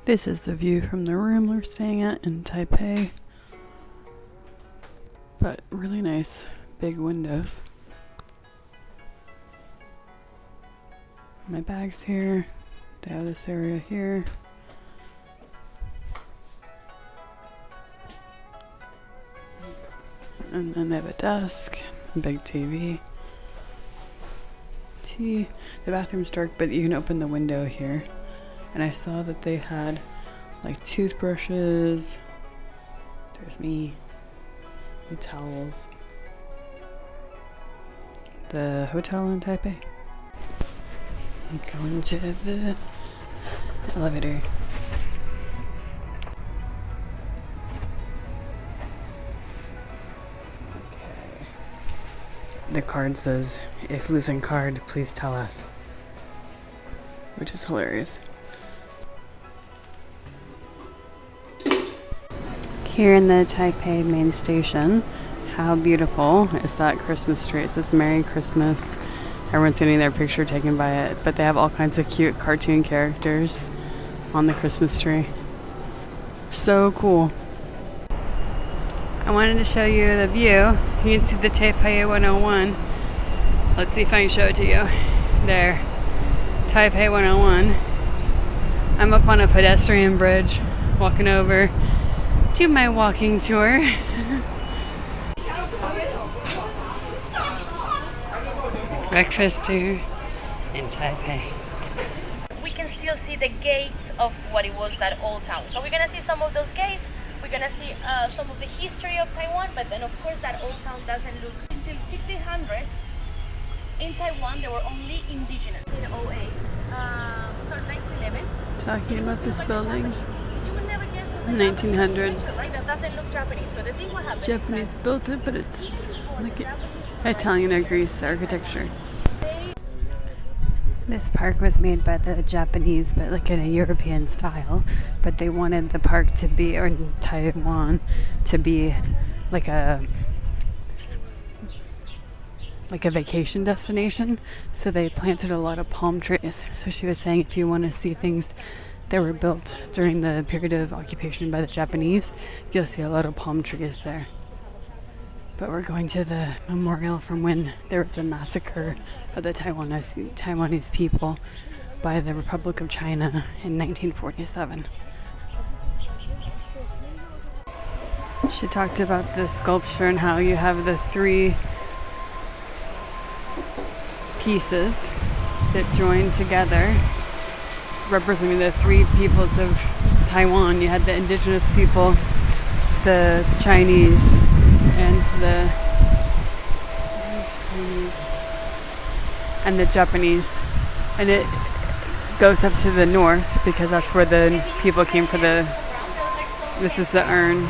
This is the view from the room we're staying at in Taipei. But really nice big windows. My bag's here. They have this area here. And then they have a desk, a big TV. The bathroom's dark, but you can open the window here. And I saw that they had like toothbrushes. There's me. And towels. The hotel in Taipei. I'm going to the elevator. Okay. The card says, if losing card, please tell us. Which is hilarious. Here in the Taipei main station, how beautiful is that Christmas tree? It says Merry Christmas. Everyone's getting their picture taken by it, but they have all kinds of cute cartoon characters on the Christmas tree. So cool. I wanted to show you the view. You can see the Taipei 101. Let's see if I can show it to you. There, Taipei 101. I'm up on a pedestrian bridge, walking over to my walking tour. Breakfast tour in Taipei. We can still see the gates of what it was, that old town. So we're gonna see some of those gates. We're gonna see some of the history of Taiwan, but then of course that old town doesn't look. Until 1500s in Taiwan there were only indigenous. In 08, so 1911. Talking about this building. You would never guess what 1900s. right? That doesn't look Japanese. So the thing what happened. Japanese built it, but it's like Italian or Greece architecture. This park was made by the Japanese, but like in a European style. But they wanted the park to be, or in Taiwan, to be like a vacation destination. So they planted a lot of palm trees. So she was saying if you want to see things that were built during the period of occupation by the Japanese, you'll see a lot of palm trees there. But we're going to the memorial from when there was a massacre of the Taiwanese people by the Republic of China in 1947. She talked about this sculpture and how you have the three pieces that join together, representing the three peoples of Taiwan. You had the indigenous people, the Chinese, and the Japanese, and it goes up to the north because that's where the people came for this is the urn.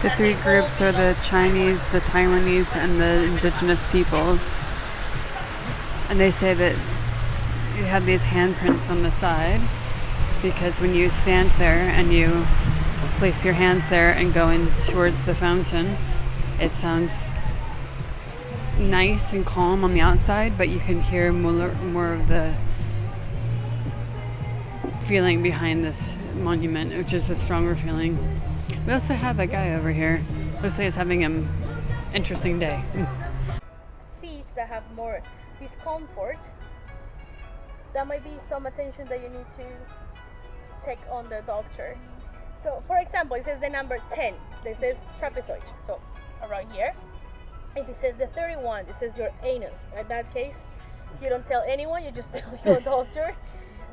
The three groups are the Chinese, the Taiwanese, and the indigenous peoples. And they say that you have these handprints on the side because when you stand there and you place your hands there and go in towards the fountain, it sounds nice and calm on the outside, but you can hear more of the feeling behind this monument, which is a stronger feeling. We also have a guy over here. Looks like he's having an interesting day. Feet that have more discomfort, that might be some attention that you need to take on the doctor. So, for example, it says the number 10. This is trapezoid. So, around here. If it says the 31, this is your anus. In that case, you don't tell anyone. You just tell your doctor.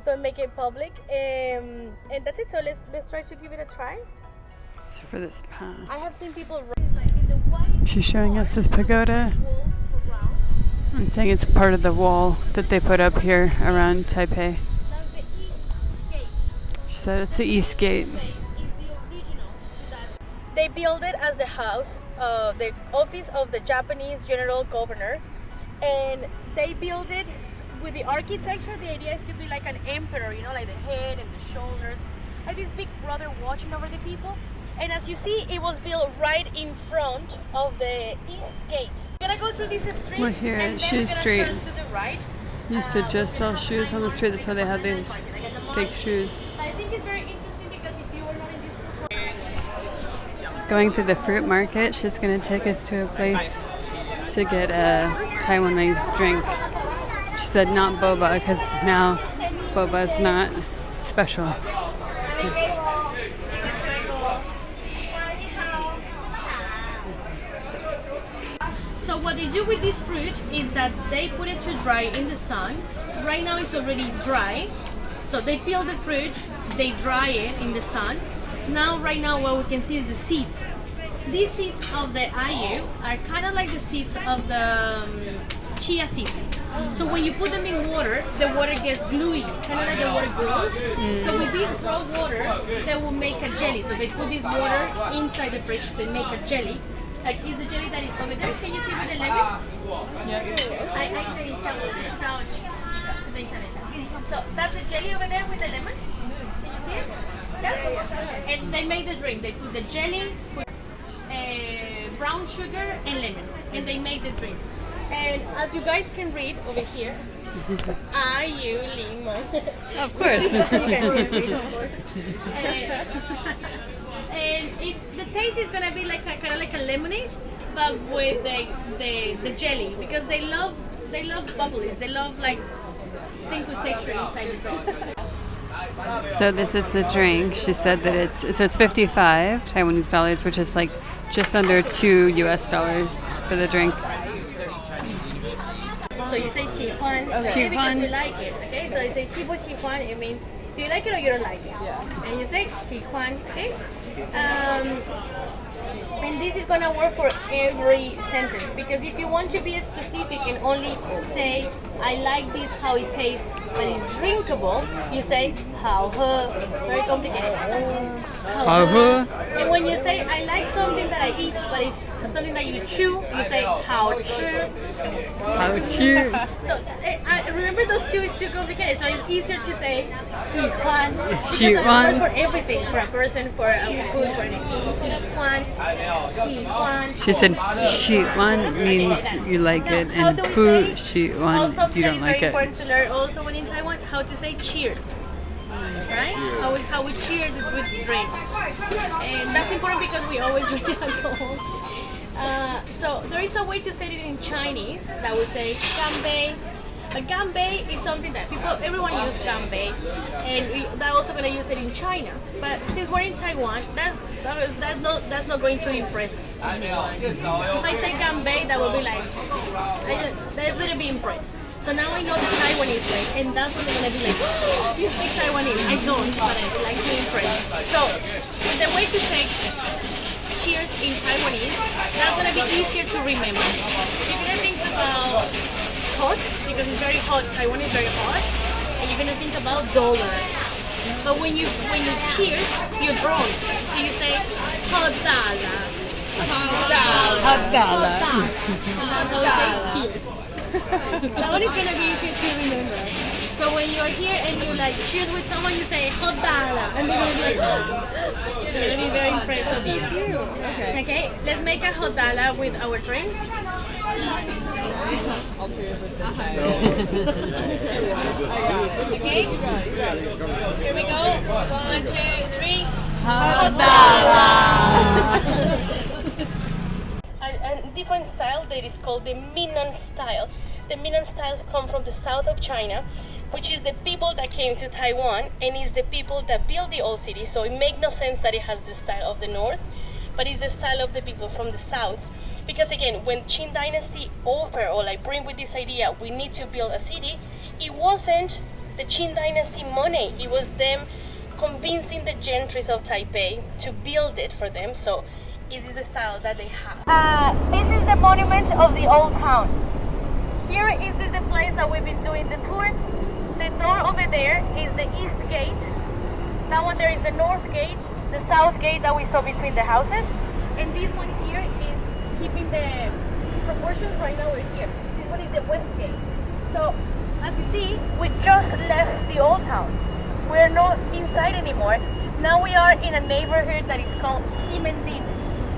Don't make it public. And that's it. So let's try to give it a try. It's for this path. I have seen people in the white. She's showing us this pagoda and saying it's part of the wall that they put up here around Taipei. That's the east gate. She said it's the east gate. They built it as the house, the office of the Japanese general governor, and they built it with the architecture. The idea is to be like an emperor, you know, like the head and the shoulders, like this big brother watching over the people. And as you see, it was built right in front of the east gate. We're gonna go through this street. We're here and at then Shoe we're gonna Street. turn to the right. Used to just sell shoes on the street. That's why they had these fake shoes. I think it's very interesting because if you were not in this group, Going through the fruit market, she's going to take us to a place to get a Taiwanese drink. She said not boba because now boba is not special. so what they do with this fruit is that they put it to dry in the sun. Right now it's already dry. So they peel the fruit, they dry it in the sun. Now, right now, what we can see is the seeds. These seeds of the Aiyu are kind of like the seeds of the chia seeds. So when you put them in water, the water gets gluey, kind of like the water grows. So with this raw water, they will make a jelly. So they put this water inside the fridge, they make a jelly. Like, is the jelly that is over there? Can you see with the lemon? Yeah. So that's the jelly over there with the lemon. Can you see it? Yeah. And they make the drink. They put the jelly, put brown sugar and lemon, and they make the drink. And as you guys can read over here, Aiyu limon. Of course. And it's the taste is gonna be like kind of like a lemonade, but with the jelly, because they love bubbles. They love like things with texture inside the drink. So this is the drink. She said that it's 55 Taiwanese dollars, which is like just under $2 US for the drink. So you say 喜欢, okay, because you like it. Okay, so you say 喜不喜欢, it means do you like it or you don't like it? Yeah. And you say 喜欢, okay? And this is gonna work for every sentence, because if you want to be specific and only say I like this how it tastes but it's drinkable, you say 好喝. Very complicated. 好喝. And when you say I like something that I eat but it's something that you chew, you say 好吃. 好吃. So I remember those two is too complicated, so it's easier to say 喜欢. She Because it works for everything, for a person, for a food, for anything. 喜欢. She said 喜欢means you like it, and 不喜欢you don't like very it. important to learn also when in Taiwan how to say cheers. Right? How we cheer with drinks. And that's important because we always drink alcohol. So there is a way to say it in Chinese that we say ganbei. But ganbei is something that everyone uses ganbei, and they're also going to use it in China. But since we're in Taiwan, that's not going to impress anyone. If I say ganbei, that will be like, they're going to be impressed. So now I know the Taiwanese way, and that's what they're going to be like, oh, you speak Taiwanese. I don't, but I like to impress. So the way to say cheers in Taiwanese, that's going to be easier to remember. If you're going to think about hot, because it's very hot, Taiwan is very hot, and you're going to think about dollar. But when you cheers, you're drunk. So you say, hot dollar. Hot dollar. That's how we say cheers. That one is going to be easy to remember. So when you're here and you like cheers with someone, you say hot dollar, and they're going to be like, oh. They're going to be very impressed of you. Okay, let's make a hot dollar with our drinks. Okay, here we go. 1, 2, 3. Hot dollar. A different style that is called the Minnan style. The Minnan style come from the south of China, which is the people that came to Taiwan, and is the people that built the old city. So it makes no sense that it has the style of the north, but it's the style of the people from the south. Because again, when Qing Dynasty offered or like bring with this idea, we need to build a city, it wasn't the Qing Dynasty money, it was them convincing the gentries of Taipei to build it for them. So it is the style that they have. This is the monument of the old town. Here is the place that we've been doing the tour. The door over there is the east gate. That one there is the north gate, the south gate that we saw between the houses. And this one here is keeping the proportions. Right now we're here. This one is the west gate. So as you see, we just left the old town. We're not inside anymore. Now we are in a neighborhood that is called Ximending.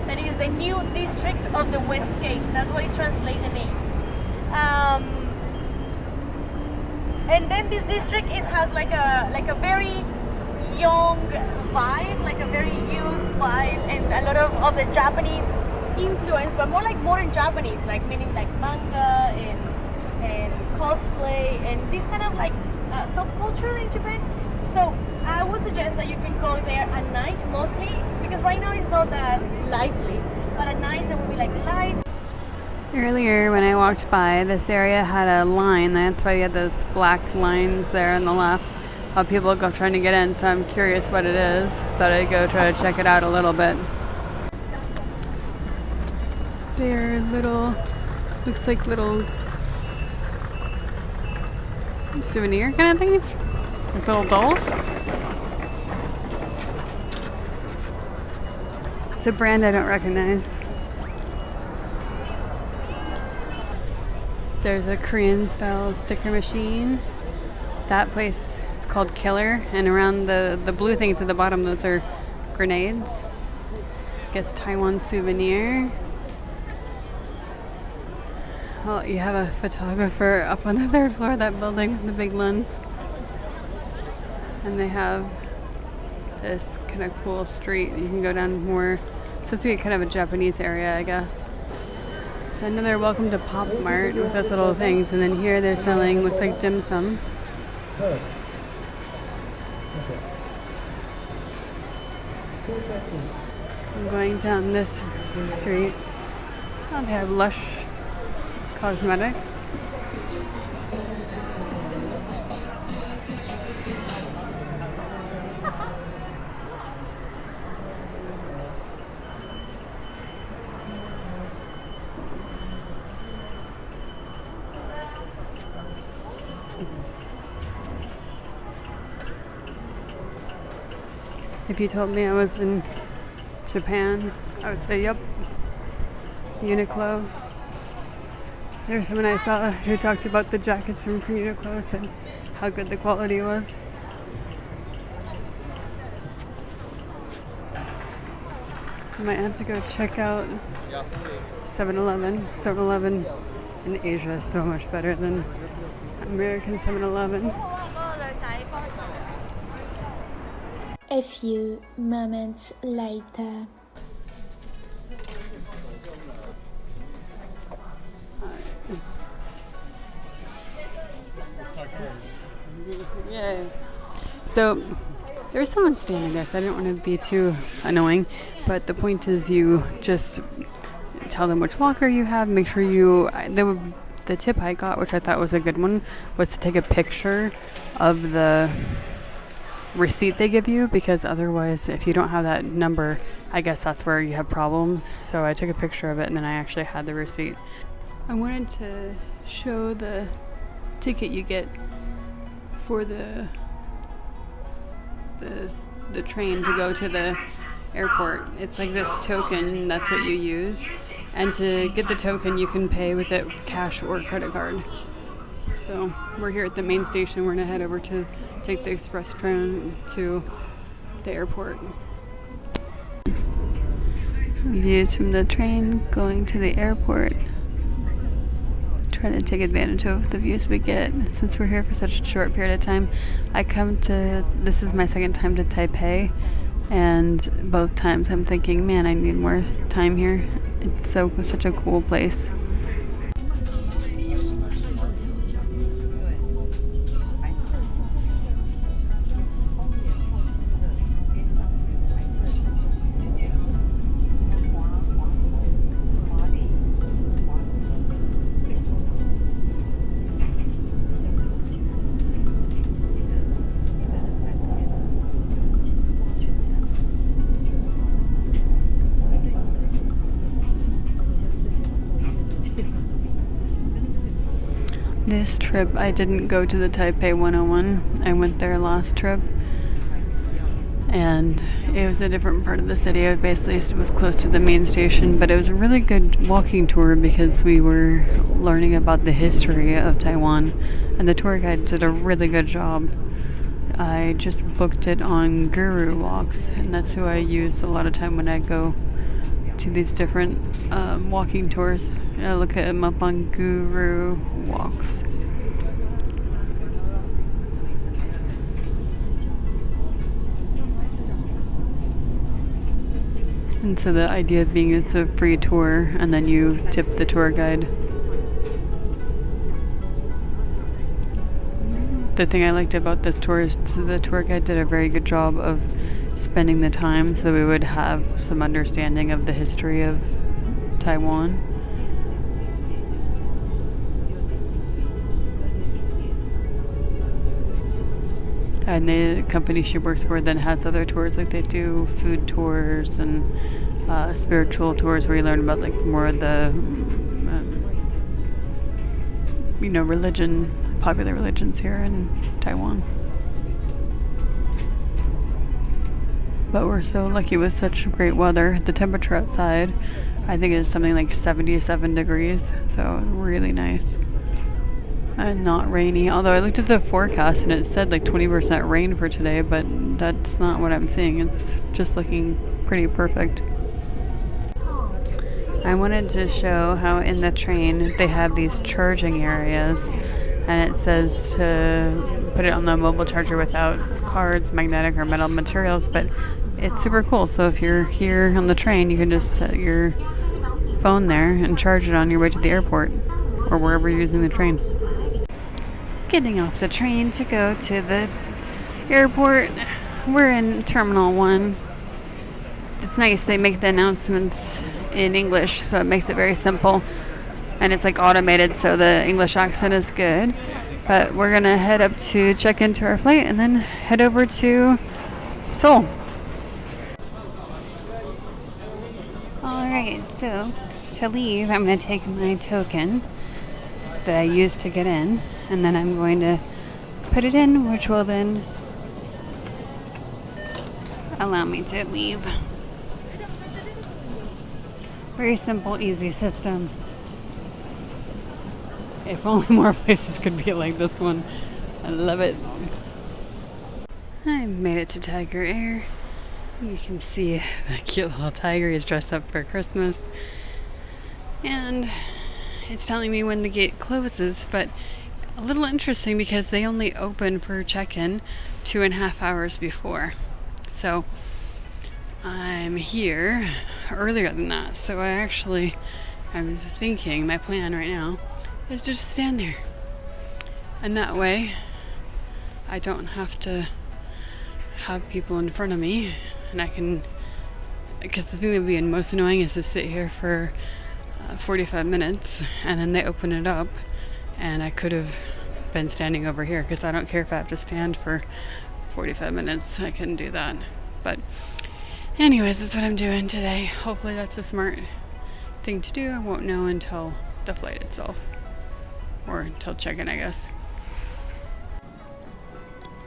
That is the new district of the west gate. That's what it translates the name. And then this district has like a very young vibe, like a very youth vibe, and a lot of the Japanese influence, but more like modern Japanese, like meaning like manga and cosplay and this kind of like subculture in Japan. So I would suggest that you can go there at night mostly, because right now it's not that lively, but at night there will be like lights. Earlier when I walked by, this area had a line. That's why you had those black lines there on the left. People go trying to get in, so I'm curious what it is. Thought I'd go try to check it out a little bit. They're little, looks like little souvenir kind of things, like little dolls. It's a brand I don't recognize. There's a Korean style sticker machine. That place is called Killer, and around the blue things at the bottom, those are grenades. I guess Taiwan souvenir. Well, you have a photographer up on the 3rd floor of that building with the big lens. And they have this kind of cool street. You can go down more. It's supposed to be kind of a Japanese area, I guess. So another welcome to Pop Mart with those little things. And then here they're selling, looks like dim sum. I'm going down this street. Oh, they have Lush Cosmetics. If you told me I was in Japan, I would say, yep, Uniqlo. There's someone I saw who talked about the jackets from Uniqlo and how good the quality was. I might have to go check out 7-Eleven. 7-Eleven in Asia is so much better than American 7-Eleven. A few moments later. Yay. So there's someone standing there, so I didn't want to be too annoying, but the point is you just tell them which locker you have, make sure the tip I got, which I thought was a good one, was to take a picture of the receipt they give you, because otherwise if you don't have that number, I guess that's where you have problems. So I took a picture of it and then I actually had the receipt. I wanted to show the ticket you get for the train to go to the airport. It's like this token, that's what you use, and to get the token you can pay with it cash or credit card. So we're here at the main station. We're gonna head over to take the express train to the airport. Views from the train going to the airport. Trying to take advantage of the views we get since we're here for such a short period of time. This is my second time to Taipei, and both times I'm thinking, man, I need more time here. It's such a cool place. This trip, I didn't go to the Taipei 101. I went there last trip, and it was a different part of the city. It basically was close to the main station, but it was a really good walking tour because we were learning about the history of Taiwan, and the tour guide did a really good job. I just booked it on Guru Walks, and that's who I use a lot of time when I go to these different walking tours. I look at them up on Guru Walks. And so the idea of being it's a free tour and then you tip the tour guide. The thing I liked about this tour is the tour guide did a very good job of spending the time so we would have some understanding of the history of Taiwan. And the company she works for then has other tours, like they do food tours and spiritual tours where you learn about like more of the popular religions here in Taiwan. But we're so lucky with such great weather. The temperature outside I think is something like 77 degrees, so really nice. And not rainy, although I looked at the forecast and it said like 20% rain for today, but that's not what I'm seeing. It's just looking pretty perfect. I wanted to show how in the train they have these charging areas, and it says to put it on the mobile charger without cards, magnetic or metal materials, but it's super cool. So if you're here on the train, you can just set your phone there and charge it on your way to the airport or wherever you're using the train. Getting off the train to go to the airport. We're in Terminal 1. It's nice, they make the announcements in English, so it makes it very simple. And it's like automated, so the English accent is good. But we're gonna head up to check into our flight and then head over to Seoul. Alright, so to leave, I'm gonna take my token that I used to get in, and then I'm going to put it in, which will then allow me to leave. Very simple, easy system. If only more places could be like this one. I love it. I made it to Tiger Air. You can see the cute little tiger. He's dressed up for Christmas. And it's telling me when the gate closes, but a little interesting because they only open for check-in 2.5 hours before. So I'm here earlier than that. So I was thinking my plan right now is to just stand there. And that way I don't have to have people in front of me, and I can, because the thing that would be most annoying is to sit here for 45 minutes and then they open it up, and I could have been standing over here because I don't care if I have to stand for 45 minutes. I couldn't do that. But anyways, that's what I'm doing today. Hopefully that's a smart thing to do. I won't know until the flight itself, or until check-in, I guess.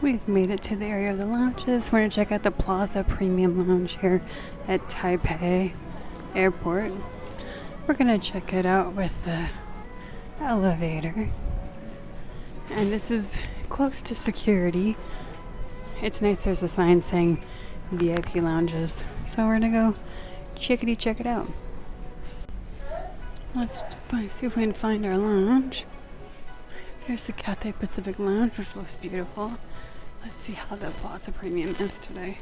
We've made it to the area of the lounges. We're going to check out the Plaza Premium Lounge here at Taipei Airport. We're going to check it out with the elevator. And this is close to security. It's nice there's a sign saying VIP lounges. So we're going to go check it out. Let's see if we can find our lounge. There's the Cathay Pacific Lounge, which looks beautiful. Let's see how the Plaza Premium is today.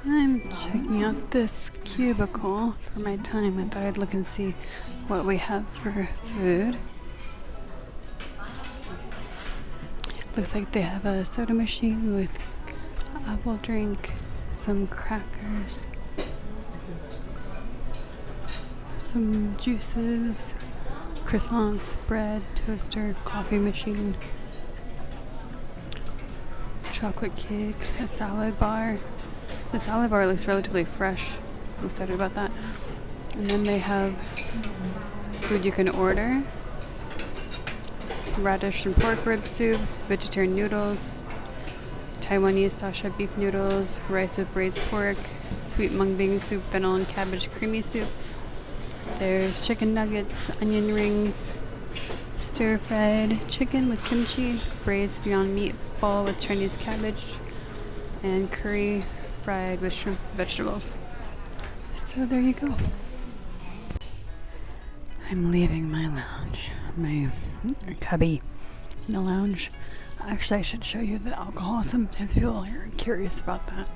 I'm checking out this cubicle for my time. I thought I'd look and see what we have for food. Looks like they have a soda machine with apple drink, some crackers, some juices, croissants, bread, toaster, coffee machine, chocolate cake, a salad bar. The salad bar looks relatively fresh. I'm excited about that. And then they have food you can order. Radish and pork rib soup, vegetarian noodles, Taiwanese sasha beef noodles, rice with braised pork, sweet mung bean soup, fennel and cabbage creamy soup. There's chicken nuggets, onion rings, stir-fried chicken with kimchi, braised Beyond Meat ball with Chinese cabbage, and curry fried with shrimp vegetables. So there you go. I'm leaving my lounge, my cubby in the lounge. Actually, I should show you the alcohol. Sometimes people are curious about that.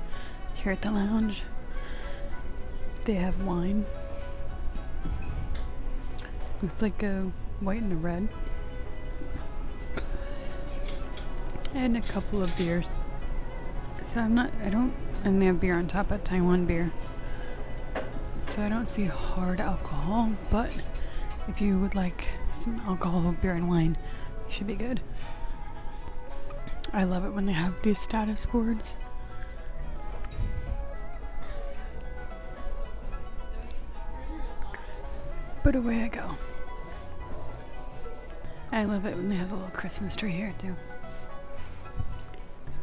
Here at the lounge, they have wine. It's like a white and a red. And a couple of beers. So and they have beer on top at Taiwan beer. So I don't see hard alcohol, but if you would like some alcohol, beer and wine, you should be good. I love it when they have these status boards. But away I go. I love it when they have a little Christmas tree here too.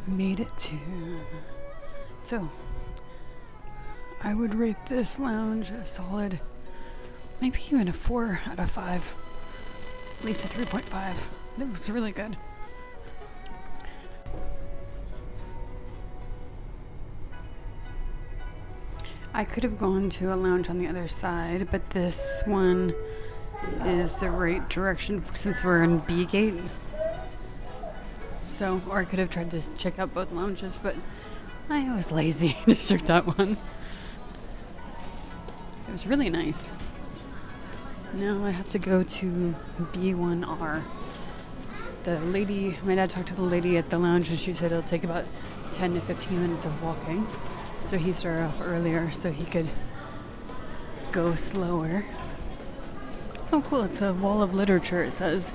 Made it to... So, I would rate this lounge a solid, maybe even a 4 out of 5. At least a 3.5. It was really good. I could have gone to a lounge on the other side, but this one is the right direction since we're in B gate. So, or I could have tried to check out both lounges, but I was lazy. Just took that one. It was really nice. Now I have to go to B1R. My dad talked to the lady at the lounge and she said it'll take about 10 to 15 minutes of walking. So he started off earlier so he could go slower. Oh cool, it's a wall of literature, it says.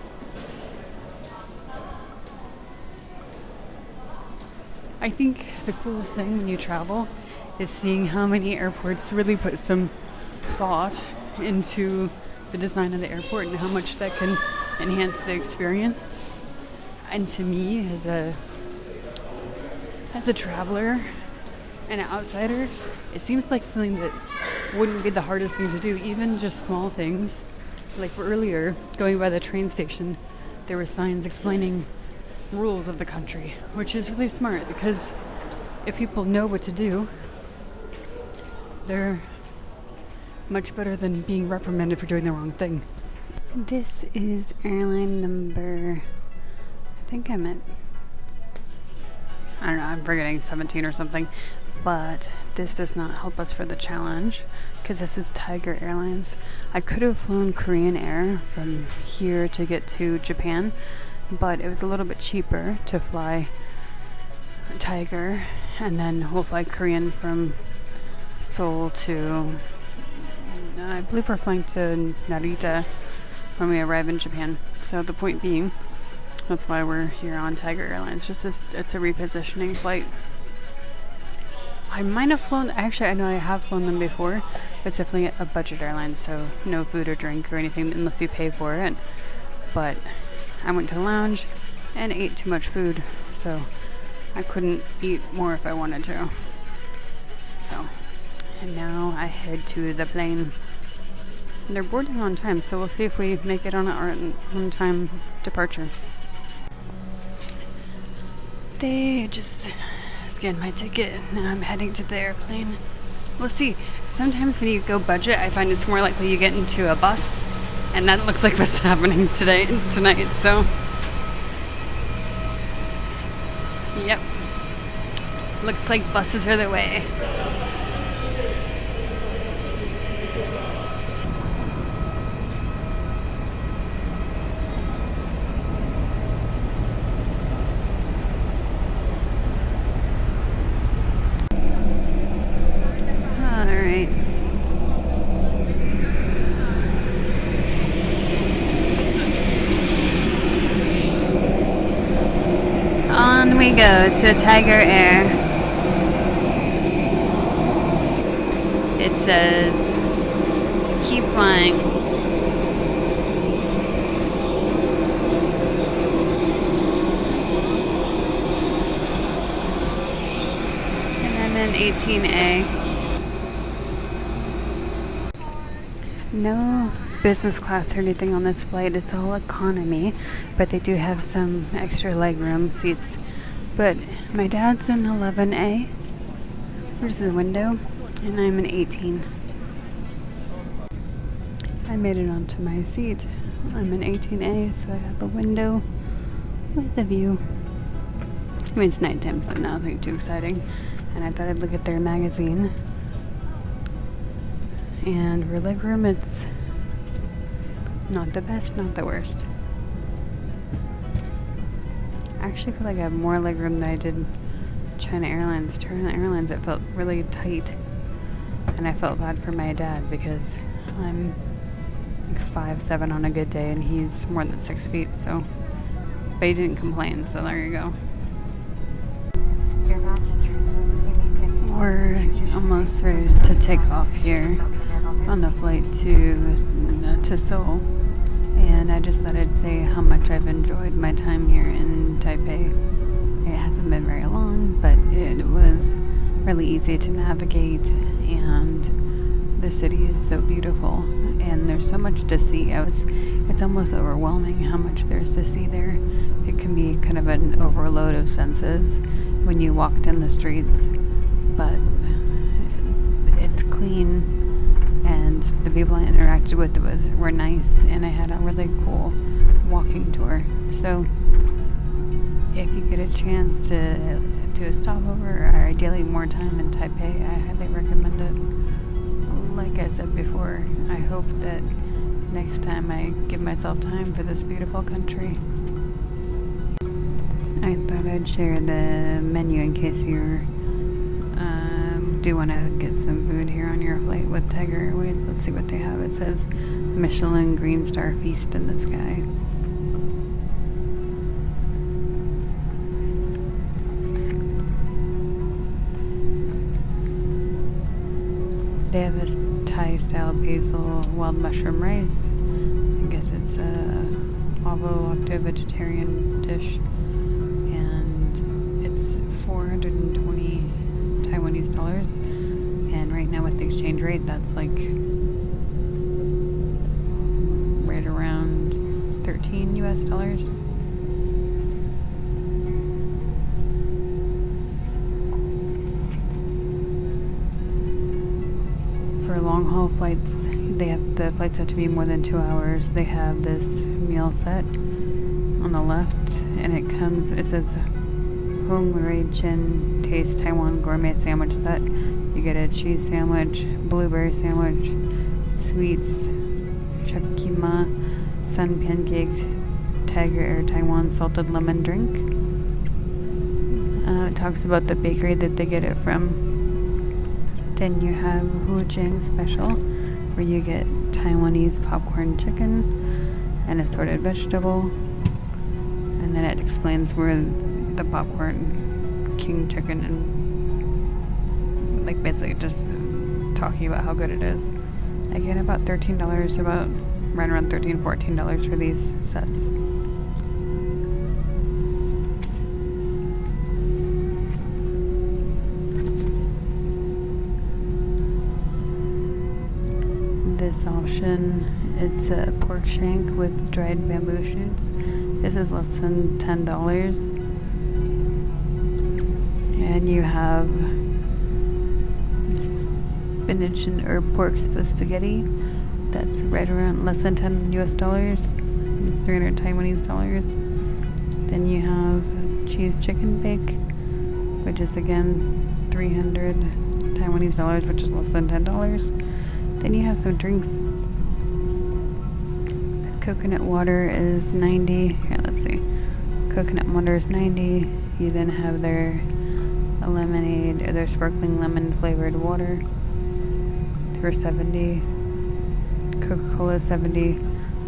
I think the coolest thing when you travel is seeing how many airports really put some thought into the design of the airport and how much that can enhance the experience. And to me, as a traveler and an outsider, it seems like something that wouldn't be the hardest thing to do, even just small things. Like earlier, going by the train station, there were signs explaining rules of the country, which is really smart because if people know what to do, they're much better than being reprimanded for doing the wrong thing. This is airline number, I think I'm at, I don't know, I'm forgetting 17 or something, but this does not help us for the challenge because this is Tiger Airlines. I could have flown Korean Air from here to get to Japan, but it was a little bit cheaper to fly Tiger, and then we'll fly Korean from Seoul to, I believe we're flying to Narita when we arrive in Japan. So the point being, that's why we're here on Tiger Airlines. It's a repositioning flight. I might have flown, actually I know I have flown them before, but it's definitely a budget airline, so no food or drink or anything unless you pay for it. But I went to the lounge and ate too much food, so I couldn't eat more if I wanted to. So, and now I head to the plane. And they're boarding on time, so we'll see if we make it on an on-time departure. They just scanned my ticket. Now I'm heading to the airplane. We'll see. Sometimes when you go budget, I find it's more likely you get into a bus, and that looks like what's happening tonight. So, yep. Looks like buses are the way. On we go to Tiger Air. It says, keep flying. And I'm in 18A. No business class or anything on this flight. It's all economy, but they do have some extra legroom seats. But my dad's in 11A. There's the window, and I'm in 18. I made it onto my seat. I'm in 18A, so I have a window with a view. I mean, it's nighttime, so nothing too exciting. And I thought I'd look at their magazine. And for legroom, it's not the best, not the worst. I actually feel like I have more legroom than I did China Airlines. China Airlines, it felt really tight. And I felt bad for my dad because I'm like 5'7" on a good day and he's more than 6 feet, so. But he didn't complain, so there you go. We're almost ready to take off here on the flight to Seoul, and I just thought I'd say how much I've enjoyed my time here in Taipei. It hasn't been very long, but it was really easy to navigate, and the city is so beautiful, and there's so much to see. It's almost overwhelming how much there's to see there. It can be kind of an overload of senses when you walk down the streets, but it's clean, and the people I interacted with were nice, and I had a really cool walking tour. So if you get a chance to do a stopover, or ideally more time in Taipei, I highly recommend it. Like I said before, I hope that next time I give myself time for this beautiful country. I thought I'd share the menu in case you do want to get some food here on your flight with Tiger Airways. Let's see what they have. It says Michelin Green Star Feast in the Sky. They have this Thai-style basil wild mushroom rice. I guess it's a ovo-lacto vegetarian dish. And it's 420 Taiwanese dollars. And right now with the exchange rate, that's like right around 13 US dollars. For long haul flights, the flights have to be more than 2 hours. They have this meal set on the left, and it says Hong Rui Chin Taste Taiwan Gourmet Sandwich Set. You get a cheese sandwich, blueberry sandwich, sweets, shakima, sun pancake, Tiger Air Taiwan salted lemon drink. It talks about the bakery that they get it from. Then you have Hujing Special, where you get Taiwanese popcorn chicken and assorted vegetable. And then it explains where the popcorn king chicken and like basically just talking about how good it is. I get about $13, about right around $13-14 for these sets. This option, it's a pork shank with dried bamboo shoots. This is less than $10. And you have spinach and herb pork spaghetti. That's right around less than 10 US dollars. It's 300 Taiwanese dollars. Then you have cheese chicken bake, which is again 300 Taiwanese dollars, which is less than $10. Then you have some drinks. Coconut water is 90. Here, let's see. Coconut water is 90. You then have their lemonade, or their sparkling lemon flavored water for 70. Coca-Cola is 70,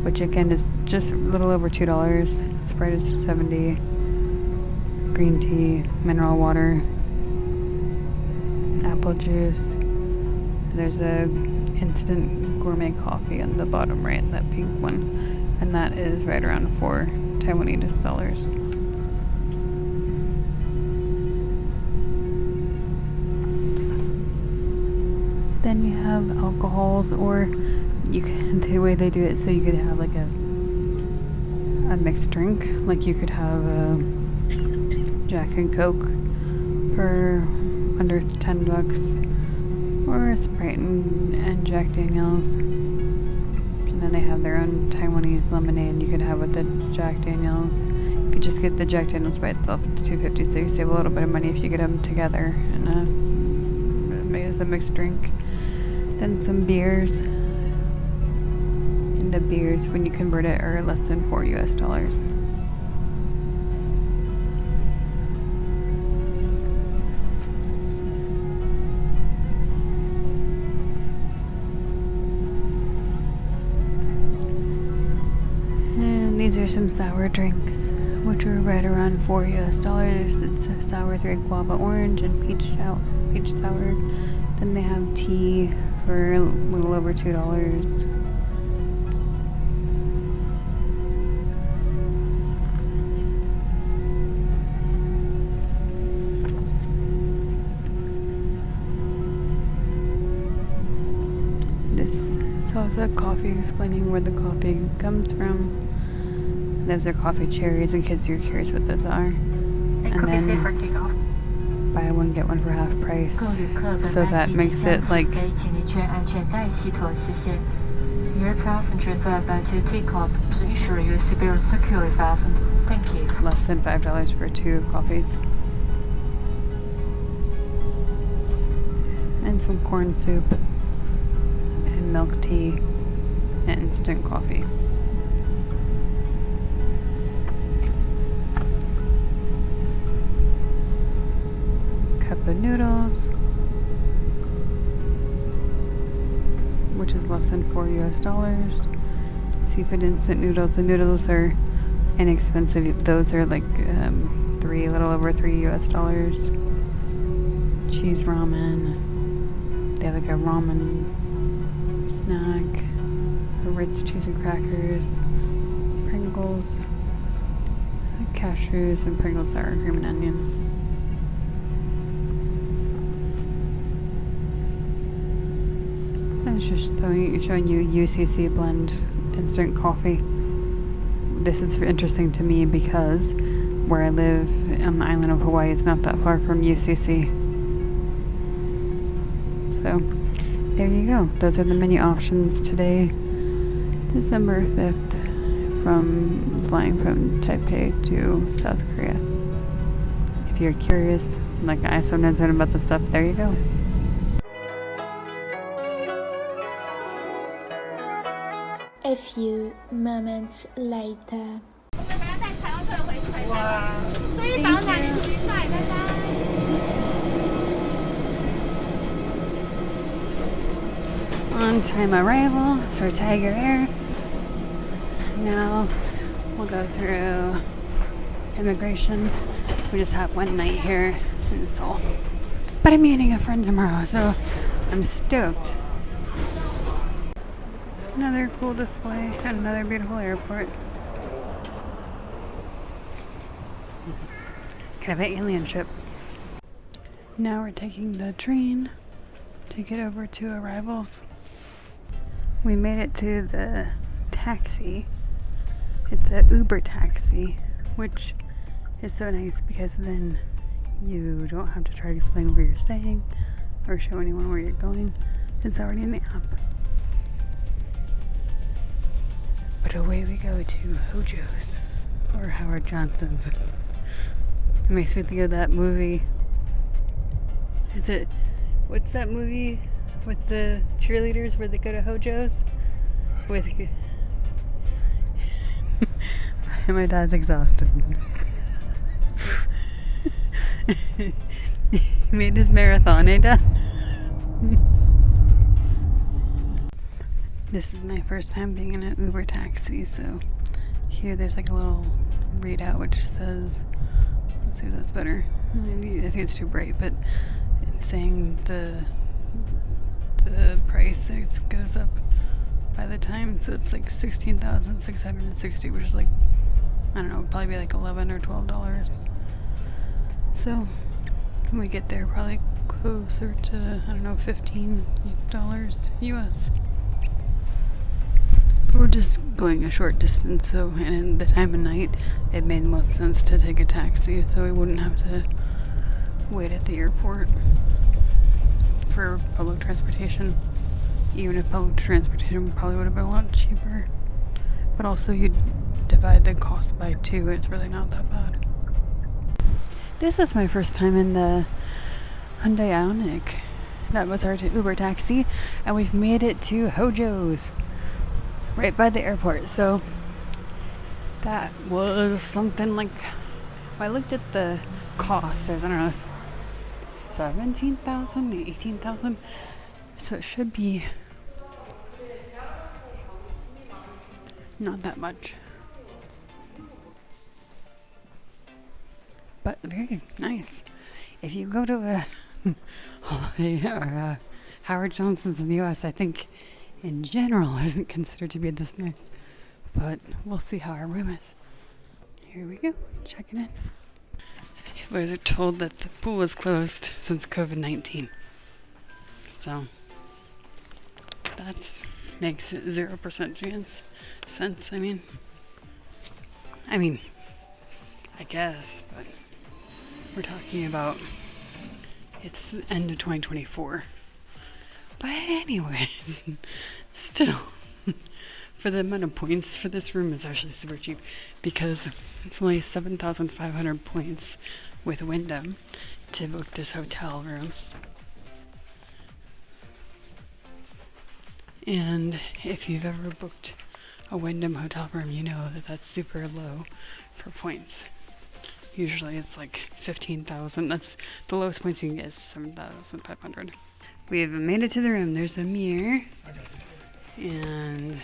which again is just a little over $2. Sprite is 70. Green tea, mineral water, apple juice. There's a instant gourmet coffee on the bottom right, that pink one, and that is right around 4 Taiwanese dollars. Then you have alcohols, or you can, the way they do it, so you could have like a mixed drink, like you could have a Jack and Coke for under $10. Or a Sprite and Jack Daniels. And then they have their own Taiwanese lemonade you could have with the Jack Daniels. If you just get the Jack Daniels by itself, it's $2.50, so you save a little bit of money if you get them together in as a mixed drink. Then some beers. And the beers, when you convert it, are less than $4 US. And these are some sour drinks, which are right around $4 US. It's a sour 3 guava orange and peach sour. Then they have tea for a little over $2. This is also coffee, explaining where the coffee comes from. Those are coffee cherries in case you're curious what those are. And then buy one get one for half price, so that makes it like Your passengers are about to take off. Please ensure your seatbelt securely fastened. Thank you. less than $5 for 2 coffees. And some corn soup and milk tea and instant coffee. Cup of noodles, which is less than $4 US. Seafood instant noodles. The noodles are inexpensive. Those are like a little over $3 US. Cheese ramen. They have like a ramen snack. A Ritz cheese and crackers. Pringles. Cashews and Pringles sour cream and onion. It's just showing you UCC blend instant coffee. This is interesting to me because where I live on the island of Hawaii is not that far from UCC. So there you go. Those are the menu options today, December 5th, from flying from Taipei to South Korea. If you're curious, like I sometimes learn about this stuff, there you go. A few moments later. On-time arrival for Tiger Air. Now we'll go through immigration. We just have one night here in Seoul. But I'm meeting a friend tomorrow, so I'm stoked. Another cool display and another beautiful airport. Kind of an alien ship. Now we're taking the train to get over to arrivals. We made it to the taxi. It's an Uber taxi, which is so nice because then you don't have to try to explain where you're staying or show anyone where you're going. It's already in the app. But away we go to Hojo's, or Howard Johnson's. It makes me think of that movie. What's that movie with the cheerleaders where they go to Hojo's? My dad's exhausted. He made his marathon, eh, Dad? This is my first time being in an Uber taxi, so here there's like a little readout which says, let's see if that's better. I think it's too bright, but it's saying the price goes up by the time, so it's like $16,660, which is like, I don't know, it'd probably be like $11 or $12. So when we get there, probably closer to, I don't know, $15 US. We're just going a short distance, so, and in the time of night, it made most sense to take a taxi, so we wouldn't have to wait at the airport for public transportation. Even if public transportation probably would have been a lot cheaper, but also you divide the cost by 2, it's really not that bad. This is my first time in the Hyundai Ioniq. That was our Uber taxi, and we've made it to Hojo's, right by the airport. So that was something like, if I looked at the cost, there's, I don't know, 17,000, 18,000. So it should be not that much. But very nice. If you go to a holiday or Howard Johnson's in the US, I think in general isn't considered to be this nice. But we'll see how our room is. Here we go, checking in. We were told that the pool was closed since COVID-19. So that makes it 0% chance sense. I mean, I guess, but we're talking about it's the end of 2024. But anyways, still, for the amount of points for this room, it's actually super cheap because it's only 7,500 points with Wyndham to book this hotel room. And if you've ever booked a Wyndham hotel room, you know that that's super low for points. Usually it's like 15,000. That's the lowest points you can get is 7,500. We've made it to the room. There's a mirror and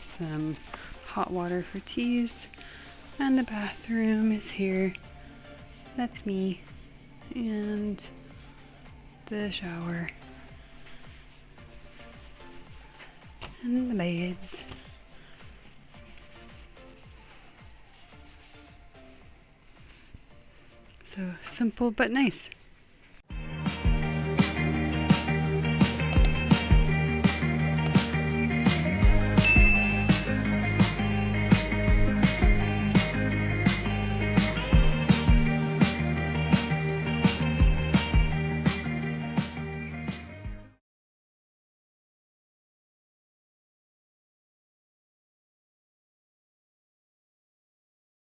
some hot water for teas. And the bathroom is here. That's me. And the shower. And the beds. So simple but nice.